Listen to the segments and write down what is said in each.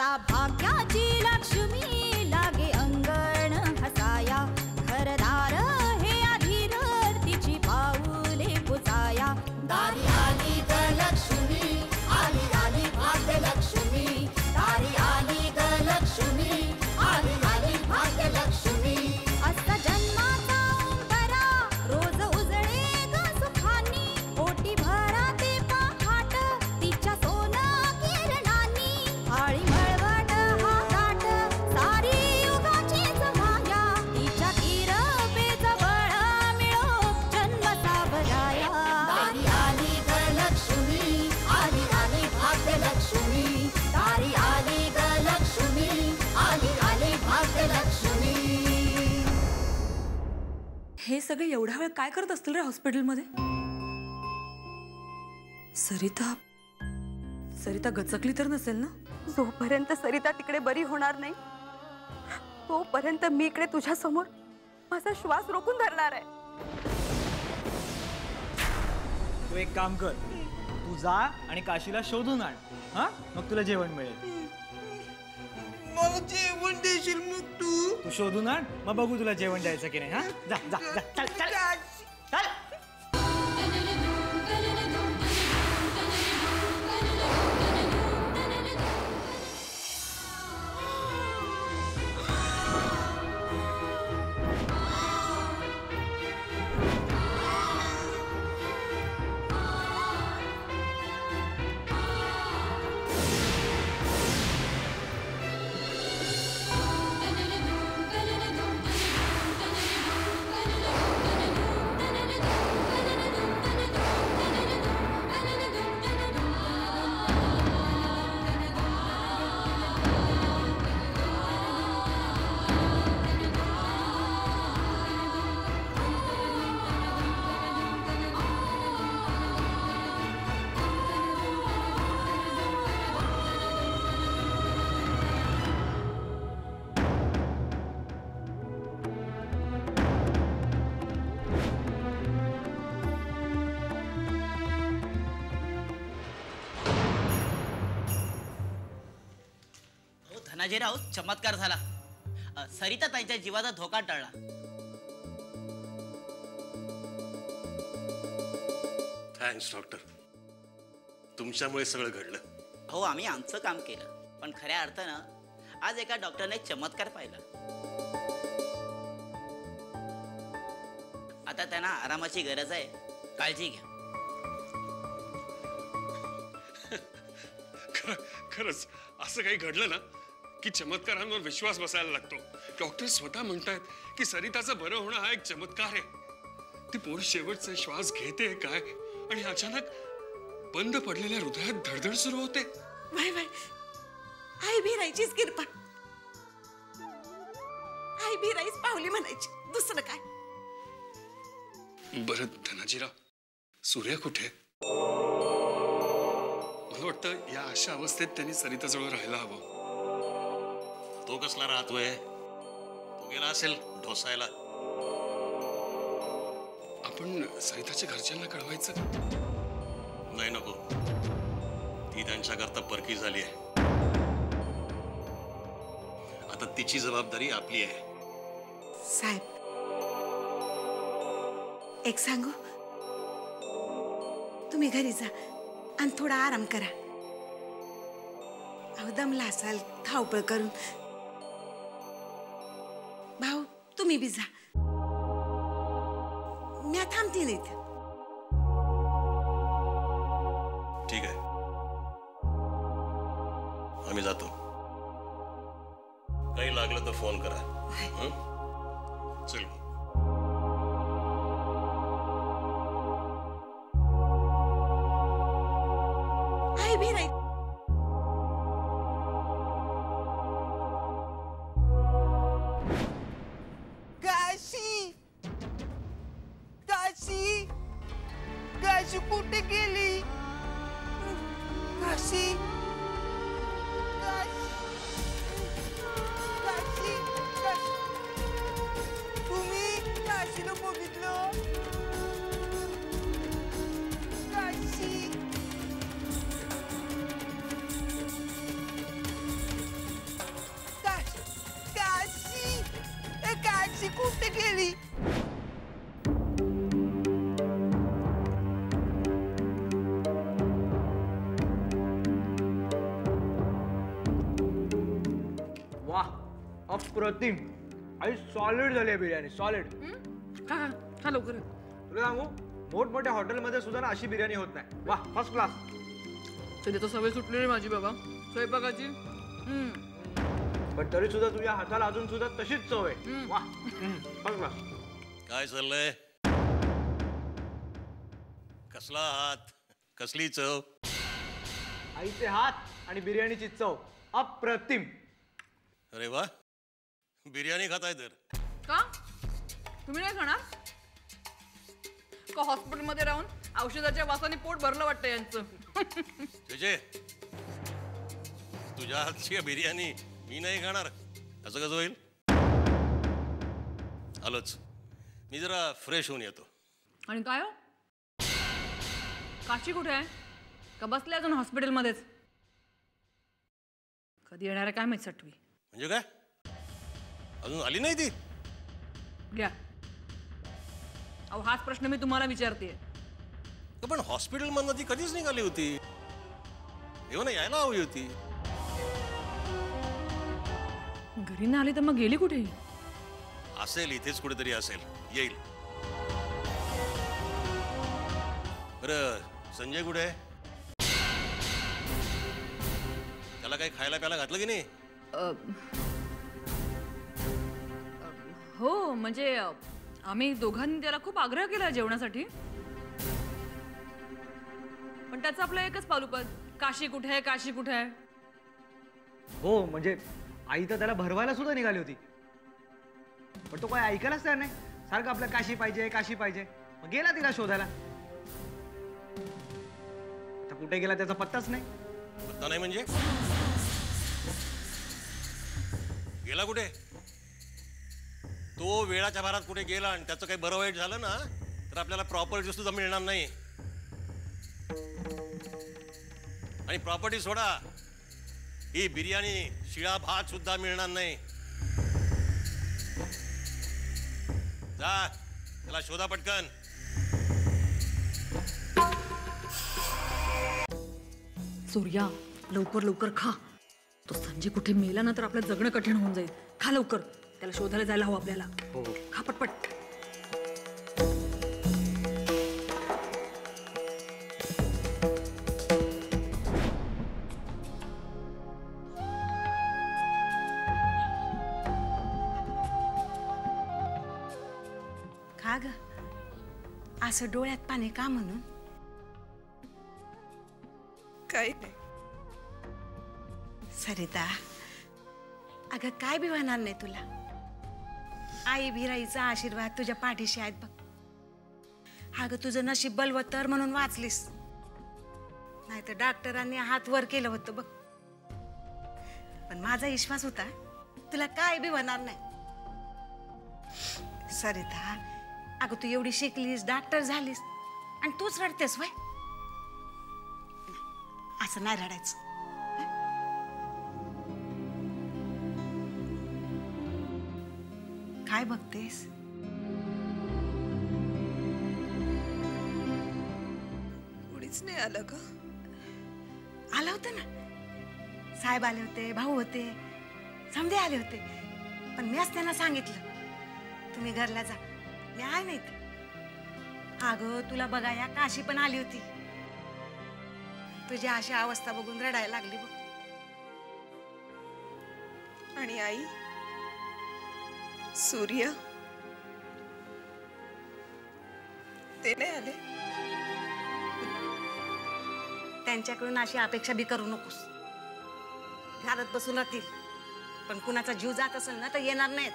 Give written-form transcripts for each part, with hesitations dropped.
ता भाग्याची लक्ष्मी लागे अंगण हसाया घरदार हे अधीर तिची पाऊले पुजाया दारी आली ग लक्ष्मी आली आली भाग्यलक्ष्मी दारी आली ग लक्ष्मी आली आली भाग्यलक्ष्मी असा जन्माचा उंबरा रोज उजळे ग सुखानी ओटी भरा ते पहाट तिच्या सोना किरणांनी आळी मळवट हा गाठ सारी युगाचीच माया तिच्या किरपेच बळ मिळो जन्म सावराया दारी आली ग लक्ष्मी आली आली भाग्यलक्ष्मी दारी आली ग लक्ष्मी आली आली भाग्यलक्ष्मी. हे सगळे एवढा वेळ काय करत असतील रे हॉस्पिटलमध्ये? सरिता सरिता गचकली तर नसेल ना? जोपर्यंत सरिता तिकडे बरी होणार नाही तोपर्यंत मी इकडे तुझ्या समोर माझा श्वास रोखून धरणार आहे. तू एक काम कर, तू जा आणि काशीला शोधून आण. हा, मग तुला जेवण मिळेल. मला जेवण देशील मग तू शोधून आण, मग बघू तुला जेवण द्यायचं की नाही. हा, जा जा जा, चल चल चल. धनाजीराव, चमत्कार झाला. सरिता ताईच्या जीवाचा धोका टळला. थँक्स डॉक्टर, तुमच्यामुळे सगळं घडलं. हो, आम्ही आमचं काम केलं, पण खऱ्या अर्थानं आज एका डॉक्टरने चमत्कार पाहिला. आता त्यांना आरामाची गरज आहे, काळजी घ्या. खरंच असं काही घडलं ना की चमत्कारांवर विश्वास बसायला लागतो. डॉक्टर स्वतः म्हणतायत की सरिताचं बरं होणं हा एक चमत्कार आहे. ती पोर शेवटचा श्वास घेते काय आणि अचानक बंद पडलेल्या हृदयात धडधड सुरू होते. वाय वाय, आई भिरायचीच किरपा. आई भिराईच पावली म्हणायची, दुसरं काय. बरं धनाजीराव, सूर्य कुठे? मला वाटतं या अशा अवस्थेत त्यांनी सरिताजवळ राहायला हवं. तो कसला राहतोय? तो गेला असेल ढोसायला. आपण सरिताच्या घरच्यांना कळवायचं? नाही, नको. ती त्यांच्याकरता परकी झाली आहे. आता तिची जबाबदारी आपली आहे. साहेब, एक सांगू, तुम्ही घरी जा आणि थोडा आराम करा. अहो, दमला असाल धावपळ करून. भाऊ, तुम्ही बी जा. मी थांबते नाही. ठीक आहे, आम्ही जातो. काही लागलं तर फोन करा. चल. आई भिराई. काशी काशी काशी कुठे गेली? काशी काशी काशी, तुम्ही काशीला बघितलं? काशी अप्रतिम आई सॉलिड झाली आहे बिर्याणी सॉलिड. खा खा खा लवकर. तुला सांगू मोठमोठ्या हॉटेलमध्ये सुद्धा ना अशी बिर्याणी होत नाही. वा फर्स्ट क्लास. तरी तर सवय सुटलेली माझी बाबा स्वयंपाकाची. पण तरी सुद्धा तुझ्या हाताला अजून सुद्धा तशीच चव आहे. वा फर्स्ट क्लास. काय चाललंय? कसला हात कसली चव? आईचे हात आणि बिर्याणीची चव अप्रतिम. अरे वा बिर्याणी खाताय तर. का तुम्ही नाही खाणार का? हॉस्पिटलमध्ये राहून औषधाच्या वासाने पोट भरलं वाटतं यांचं. त्याचे तुझ्या हातची बिर्याणी मी नाही खाणार असं कसं होईल? आलोच मी जरा फ्रेश होऊन येतो. आणि काय हो काशी कुठे आहे? का बसले अजून हॉस्पिटलमध्येच? कधी येणार आहे काय माहित सटवी. म्हणजे काय अजून आली नाही ती? घ्या अहो हाच प्रश्न मी तुम्हाला विचारते. पण हॉस्पिटलमधनं ती कधीच निघाली होती. येऊ ना यायला हवी होती. घरी ना आली तर मग गेली कुठे? असेल इथेच कुठेतरी असेल येईल. बरं संजय कुठे आहे? त्याला काही खायला प्यायला घातलं की नाही? हो म्हणजे आम्ही दोघांनी त्याला खूप आग्रह केला जेवणासाठी. पण त्याचं आपलं एकच पालुपद काशी कुठे आहे काशी कुठे आहे. हो म्हणजे आई तर त्याला भरवायला सुद्धा निघाली होती. पण तो काय ऐकायलाच तयार नाही. सारखं आपलं काशी पाहिजे काशी पाहिजे. मग गेला तिला शोधायला. आता कुठे गेला त्याचा पत्ताच नाही. पत्ता नाही म्हणजे गेला कुठे? तो वेळाच्या भारात कुठे गेला आणि त्याचं काही बरं वाईट झालं ना तर आपल्याला प्रॉपर्टी सुद्धा मिळणार नाही. आणि प्रॉपर्टी सोडा ही बिर्याणी शिळा भात सुद्धा मिळणार नाही. जा त्याला शोधा पटकन. सूर्या लवकर लवकर खा. तो संजय कुठे मेला ना तर आपलं जगणं कठीण होऊन जाईल. खा लवकर. त्याला शोधायला जायला हवं आपल्याला. हो खा पटपट. का ग असं डोळ्यात पाणी का म्हणून? काही नाही. सरिता अगं काय बी होणार नाही तुला. आई भिराईचा आशीर्वाद तुझ्या पाठीशी आहेत बघ. अगं तुझं नशीब बलवत्तर म्हणून वाचलीस. नाही तर डॉक्टरांनी हात वर केलं होतं बघ. पण माझा विश्वास होता तुला काय बी होणार नाही. सरिता अगं तू एवढी शिकलीस डॉक्टर झालीस आणि तूच रडतेस वय. असं नाही रडायचं. काय बघतेस? कुणीच नाही आलं का? आलं होतं ना. साहेब आले होते भाऊ होते समधे आले होते. पण मीच त्यांना सांगितलं तुम्ही घरला जा मी आहे नाही. अगं तुला बघाया काशी पण आली होती. तुझी अशी अवस्था बघून रडायला लागली बघ. आणि आई सूर्य ते नाही आले. त्यांच्याकडून अशी अपेक्षा बी करू नकोस. घरात बसून राहतील पण कुणाचा जीव जात असेल ना तर येणार नाहीत.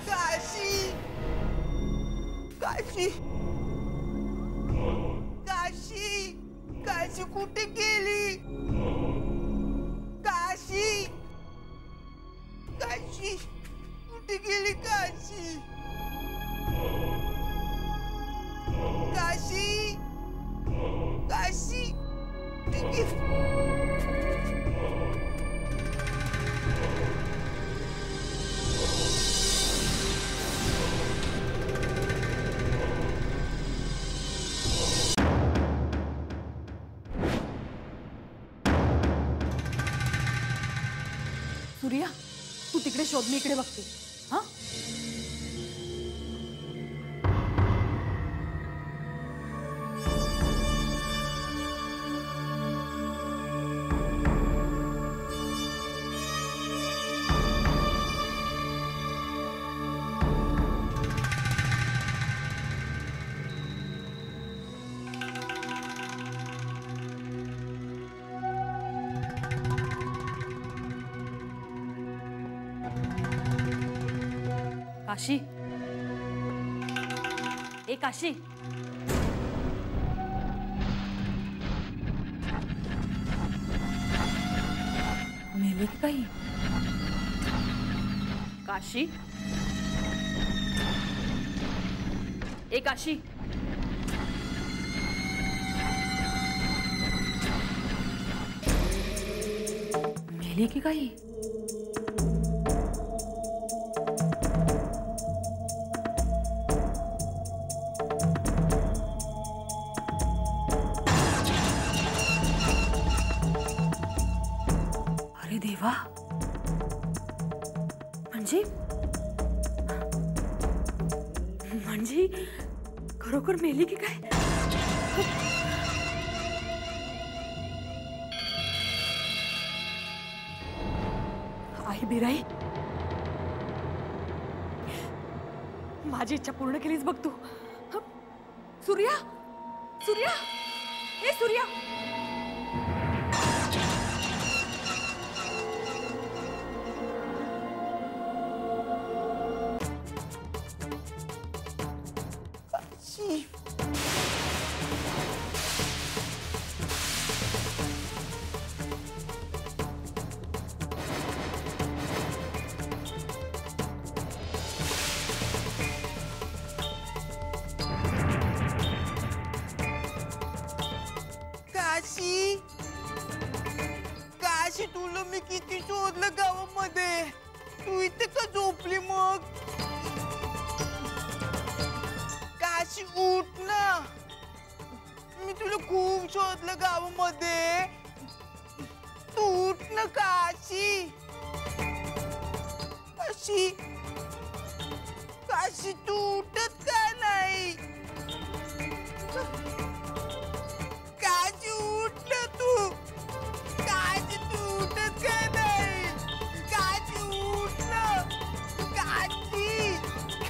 काशी काशी काशी काशी कुठे गेली? काशी काशी कुठे गेली? काशी काशी काशी कुठे गेली? शोध, मी इकडे बघते. हा काशी, ए काशी, मेली की काही? काशी, ए काशी, मेली की काही? देवा, म्हणजे खरोखर मेली की काय? आई बिराई, माझी इच्छा पूर्ण केलीच बघ तू. सूर्या, सूर्या, ए सूर्या. काशी, तुला मी किती शोधलं गावामध्ये. तू इथे का झोपली मग? काशी उठ ना, मी तुला खूप शोधलं गावामध्ये. तू उठ ना काशी. काशी, काशी तू उठत का नाही? काशी उठ ना तू. काशी तू उठत का नाही? काशी उठ ना. काशी,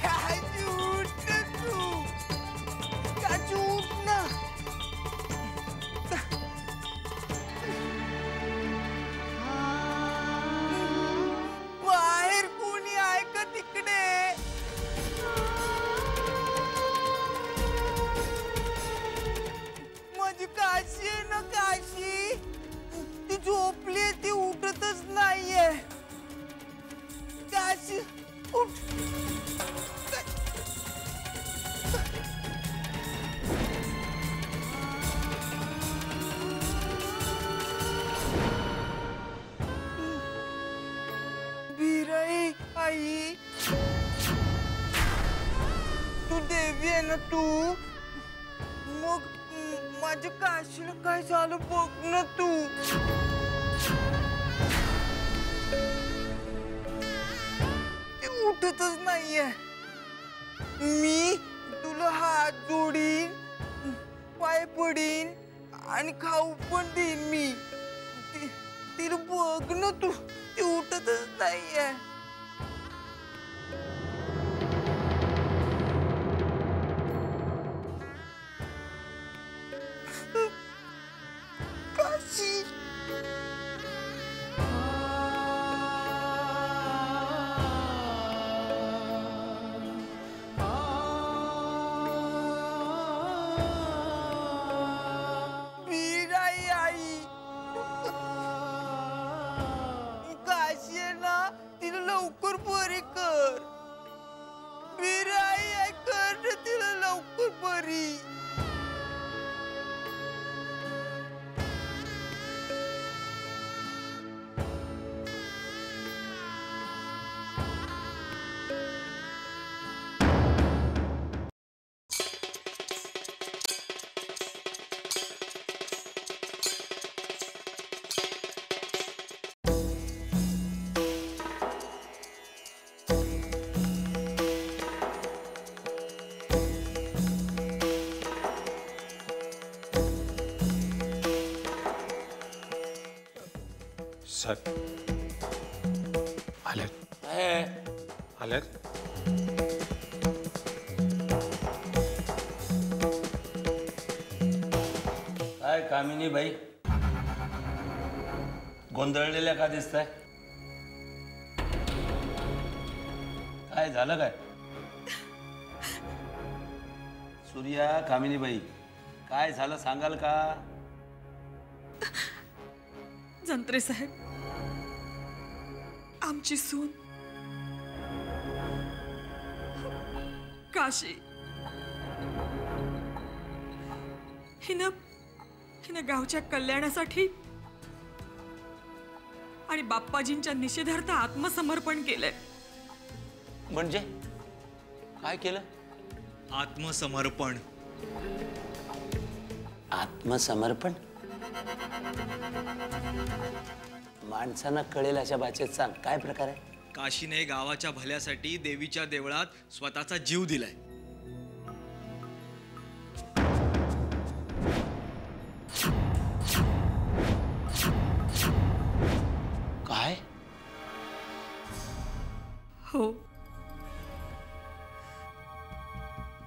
काशी उठ ना तू. काशी उठ ना. बाहेर कोणी आहे का तिकडे? माझी काशी आहे ना, काशी. ती झोपली, ती उठतच नाहीये. काशी उठ. बिराई आई, तू देवी आहे ना तू. मग माझ्या काशीला काय झालं बघ ना तू. ती उठतच नाहीये. मी तुला हात जोडीन, पाय पडीन आणि खाऊ पण देईन मी. तिला बघ ना तू, ती उठतच नाहीये. काशी, बिराई आई. काशी आहे ना, तिला साहेब आलेत आलेत. काय कामिनी बाई गोंधळलेल्या का दिसताय? काय झालं काय? सूर्या, कामिनी बाई काय झालं सांगाल का? जंत्रे साहेब, आमची सून काशी हिनं गावच्या कल्याणासाठी आणि बाप्पाजींच्या निषेधार्थ आत्मसमर्पण केलंय. म्हणजे काय केलं? आत्मसमर्पण. आत्मसमर्पण? माणसांना कळेल अशा भाषेत सांग, काय प्रकार आहे? काशीने गावाच्या भल्यासाठी देवीच्या देवळात स्वतःचा जीव दिलाय. काय? हो,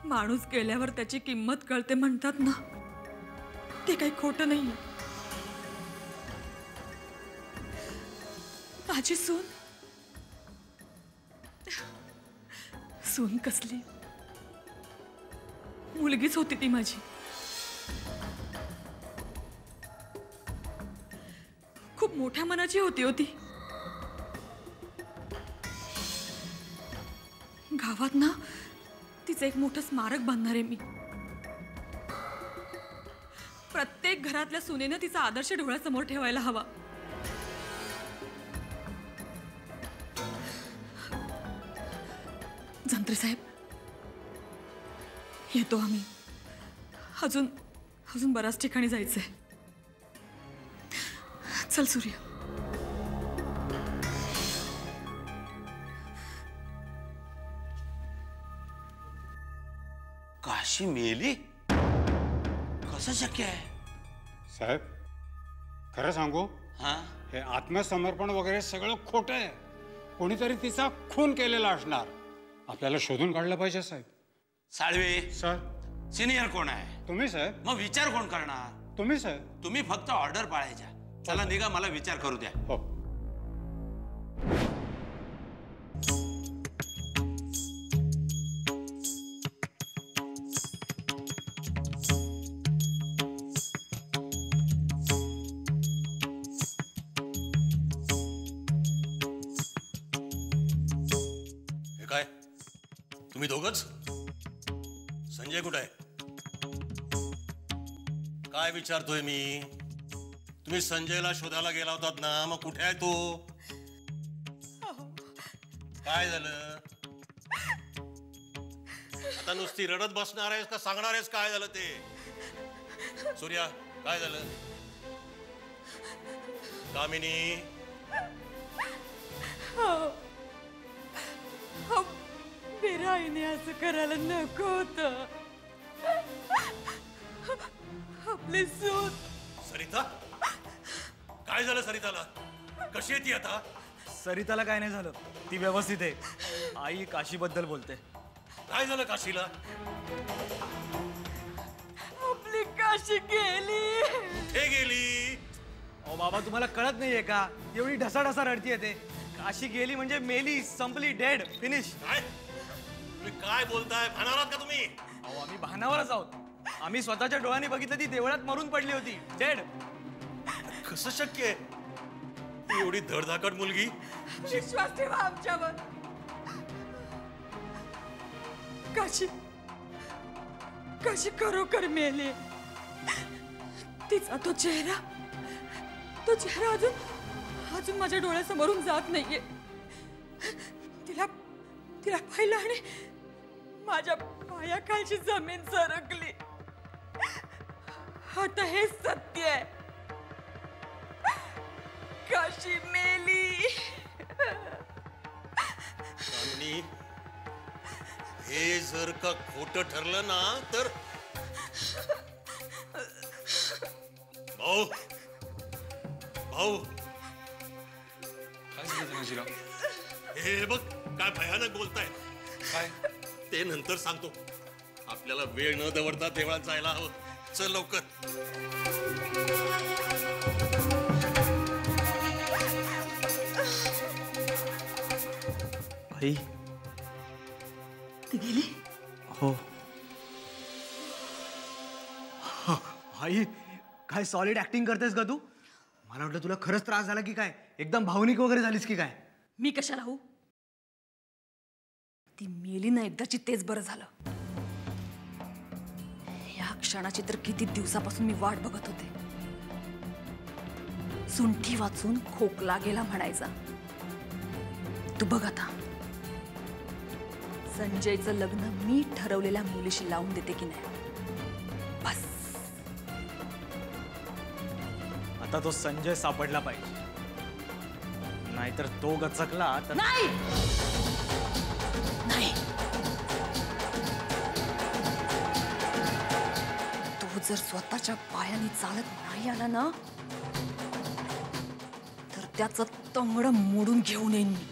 माणूस गेल्यावर त्याची किंमत कळते म्हणतात ना, ते काही खोटं नाहीये. माझी सून कसली मुलगीच होती ती माझी. खूप मोठ्या मनाची होती होती. गावात ना तिचं एक मोठं स्मारक बांधणार आहे मी. प्रत्येक घरातल्या सुनेनं तिचा आदर्श डोळ्यासमोर ठेवायला हवा. जंत्रे साहेब, येतो आम्ही. अजून बऱ्याच ठिकाणी जायचंय. चल सूर्य. काशी मेली? कसं शक्य आहे? साहेब खरं सांगू, हा, हे आत्मसमर्पण वगैरे सगळं खोटं आहे. कोणीतरी तिचा खून केलेला असणार. आपल्याला शोधून काढलं पाहिजे साहेब. साळवे सर. सिनियर कोण आहे? तुम्ही साहेब. मग विचार कोण करणार? तुम्ही साहेब. तुम्ही फक्त ऑर्डर पाळायच्या. चला निघा, मला विचार करू द्या. हो. हे काय, तुम्ही दोघच? संजय कुठे आहे? काय विचारतोय मी? तुम्ही संजयला शोधायला गेला होतात ना, मग कुठे आहे तो? काय झालं? आता नुसती रडत बसणार आहेस का सांगणार आहेस काय झालं ते? सूर्या, काय झालं? कामिनी, बिराईने असं करायला नको होतं. आपली सून. सरिता, काय झालं सरिताला? कशी आहे ती आता? सरिताला काय नाही झालं, ती व्यवस्थित आहे. आई काशीबद्दल बोलते. काय झालं काशीला? आपली काशी गेली. हे गेली? अहो बाबा, तुम्हाला कळत नाहीये का? एवढी ढसाढसा रडतीये ते. काशी गेली म्हणजे मेली, संपली, डेड, फिनिश. काय तुम्ही काय बोलताय? भानावर आहात का तुम्ही? अहो आम्ही भानावरच आहोत. आम्ही स्वतःच्या डोळ्यांनी बघितलं, ती देवळात मरून पडली होती, डेड. कसं शक्य आहे? एवढी धडधाकट मुलगी? विश्वास ठेवा आमच्यावर. काशी खरोखर मेली. तिचा तो चेहरा अजून माझ्या डोळ्यासमोरून जात नाहीये. तिला पाहिलं आणि माझ्या पायाखालची जमीन सरकली. आता हे सत्य आहे. काशी मेली. कामिनी, हे जर का खोटं ठरलं ना तर भाऊ झालं धनाजीराव? हे बघ काय भयानक बोलताय. काय? ते नंतर सांगतो. आपल्याला वेळ न दवडता देवळात जायला हवं. चल लवकर. आई ती गेली. हो. आई काय सॉलिड ऍक्टिंग करतेस का तू? मला वाटलं तुला खरंच त्रास झाला की काय, एकदम भावनिक वगैरे झालीस की काय? मी कशाला होऊ? ती मेली ना एकदाची, तेच बरं झालं. या क्षणाची तर किती दिवसापासून मी वाट बघत होते. सुंठी वाचून खोकला गेला म्हणायचा. तू बघ आता संजयचं लग्न मी ठरवलेल्या मुलीशी लावून देते की नाही. बस आता तो संजय सापडला पाहिजे, नाहीतर तो गचकला तर नाही. नाही, तो जर स्वतःच्या पायाने चालत नाही आला ना तर त्याचं तंगड मोडून घेऊन येईन मी.